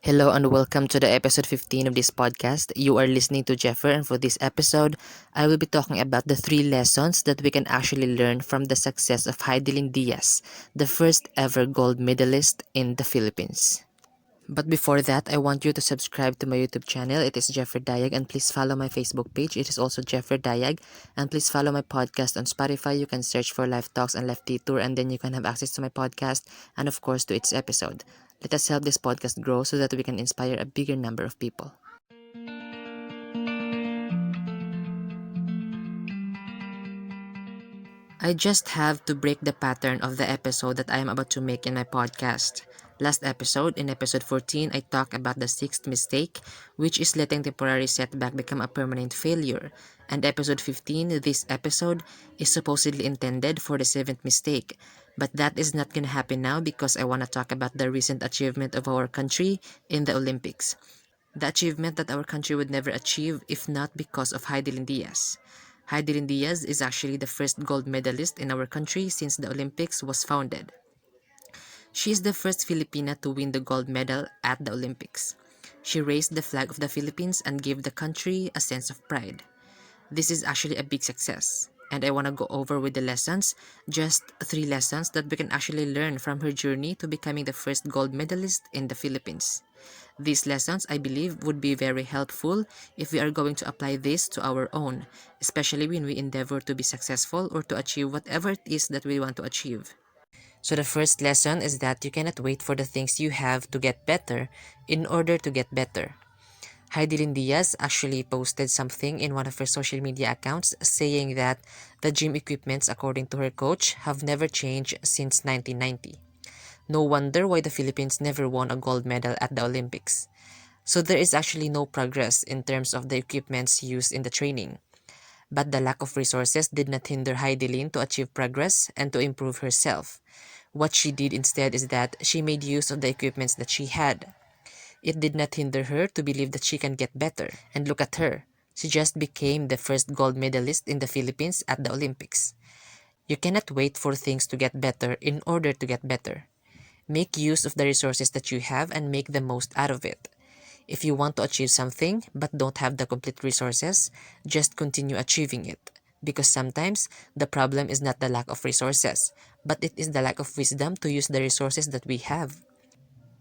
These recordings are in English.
Hello and welcome to the episode 15 of this podcast. You are listening to Jeffer, and for this episode, I will be talking about the three lessons that we can actually learn from the success of Hidilyn Diaz, the first ever gold medalist in the Philippines. But before that, I want you to subscribe to my YouTube channel. It is Jeffer Diag, and please follow my Facebook page. It is also Jeffer Diag, and please follow my podcast on Spotify. You can search for Life Talks and Left Detour, and then you can have access to my podcast and of course to its episode. Let us help this podcast grow so that we can inspire a bigger number of people. I just have to break the pattern of the episode that I am about to make in my podcast. Last episode, in episode 14, I talked about the sixth mistake, which is letting temporary setback become a permanent failure. And episode 15, this episode, is supposedly intended for the seventh mistake. But that is not gonna happen now because I wanna talk about the recent achievement of our country in the Olympics. The achievement that our country would never achieve if not because of Hidilyn Diaz. Hidilyn Diaz is actually the first gold medalist in our country since the Olympics was founded. She is the first Filipina to win the gold medal at the Olympics. She raised the flag of the Philippines and gave the country a sense of pride. This is actually a big success, and I want to go over with the lessons, just three lessons that we can actually learn from her journey to becoming the first gold medalist in the Philippines. These lessons, I believe, would be very helpful if we are going to apply this to our own, especially when we endeavor to be successful or to achieve whatever it is that we want to achieve. So the first lesson is that you cannot wait for the things you have to get better in order to get better. Hidilyn Diaz actually posted something in one of her social media accounts saying that the gym equipments, according to her coach, have never changed since 1990. No wonder why the Philippines never won a gold medal at the Olympics. So there is actually no progress in terms of the equipments used in the training. But the lack of resources did not hinder Hidilyn to achieve progress and to improve herself. What she did instead is that she made use of the equipments that she had. It did not hinder her to believe that she can get better. And look at her. She just became the first gold medalist in the Philippines at the Olympics. You cannot wait for things to get better in order to get better. Make use of the resources that you have and make the most out of it. If you want to achieve something but don't have the complete resources, just continue achieving it. Because sometimes the problem is not the lack of resources, but it is the lack of wisdom to use the resources that we have.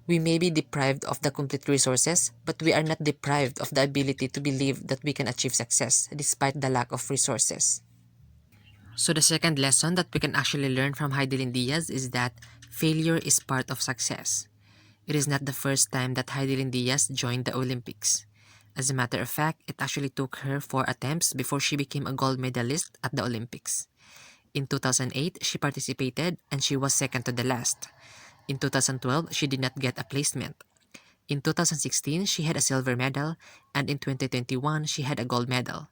We may be deprived of the complete resources, but we are not deprived of the ability to believe that we can achieve success despite the lack of resources. So the second lesson that we can actually learn from Hidilyn Diaz is that failure is part of success. It is not the first time that Hidilyn Diaz joined the Olympics. As a matter of fact, it actually took her 4 attempts before she became a gold medalist at the Olympics. In 2008, she participated and she was second to the last. In 2012, she did not get a placement. In 2016, she had a silver medal, and in 2021, she had a gold medal.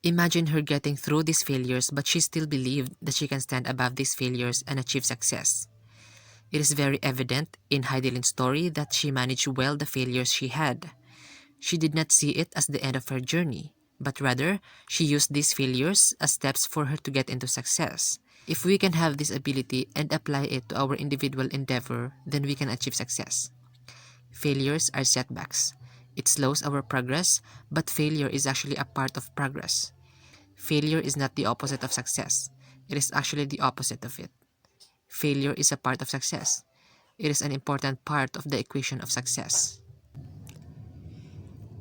Imagine her getting through these failures, but she still believed that she can stand above these failures and achieve success. It is very evident in Hidilyn's story that she managed well the failures she had. She did not see it as the end of her journey, but rather, she used these failures as steps for her to get into success. If we can have this ability and apply it to our individual endeavor, then we can achieve success. Failures are setbacks. It slows our progress, but failure is actually a part of progress. Failure is not the opposite of success. It is actually the opposite of it. Failure is a part of success. It is an important part of the equation of success.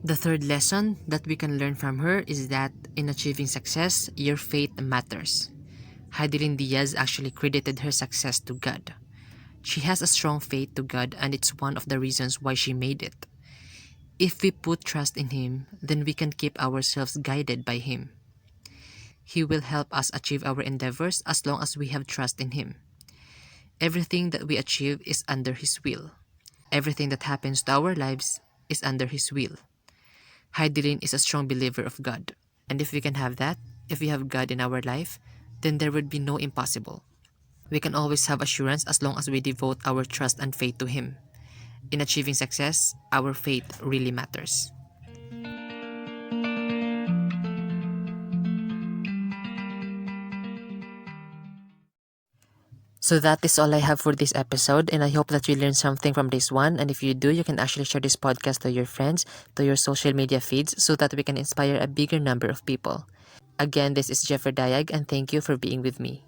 The third lesson that we can learn from her is that in achieving success, your faith matters. Hidilyn Diaz actually credited her success to God. She has a strong faith to God, and it's one of the reasons why she made it. If we put trust in Him, then we can keep ourselves guided by Him. He will help us achieve our endeavors as long as we have trust in Him. Everything that we achieve is under His will. Everything that happens to our lives is under His will. Hidilyn is a strong believer of God. And if we can have that, if we have God in our life, then there would be no impossible. We can always have assurance as long as we devote our trust and faith to Him. In achieving success, our faith really matters. So So that is all I have for this episode, and I hope that you learned something from this one. And if you do, you can actually share this podcast to your friends, to your social media feeds, so that we can inspire a bigger number of people. Again, this is Jeffrey Diag, and thank you for being with me.